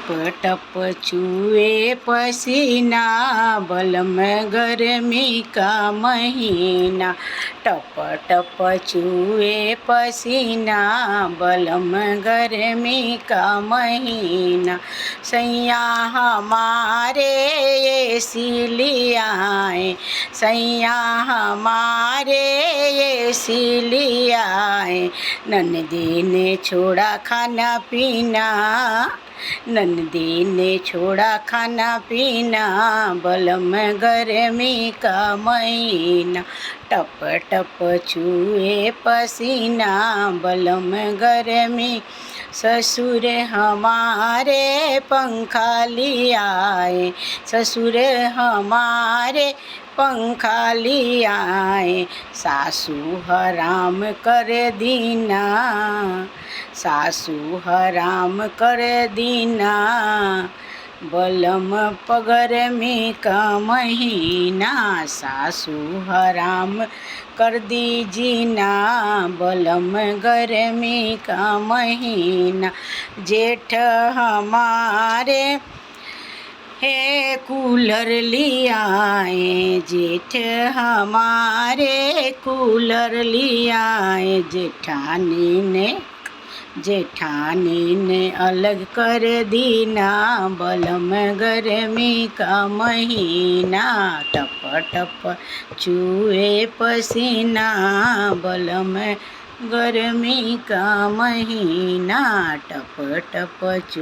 टप टप छुए पसीना बलम गर्मी का महीना। टप टप छुए पसीना बलम गर्मी का महीना। सैया हमारे एसी लियाए, सैया हमारे एसी लियाए। ननदी ने छोड़ा खाना पीना, नंदी ने छोड़ा खाना पीना बलम गर्मी का महीना। टप टप छुए पसीना बलम गर्मी। ससुर हमारे पंखा लियाए, ससुर हमारे पंखा लियाए। सासू हराम कर दीना, सासू हराम कर दीना बलम गर्मी का महीना। सासू हराम कर दीजिना बलम गर्मी का महीना। जेठ हमारे हे कूलर लियाए, जेठ हमारे कूलर लियाए। जेठानी ने अलग कर दीना बलम गर्मी का महीना। टप टप छुए पसीना बलम गर्मी का महीना। टप टप छुए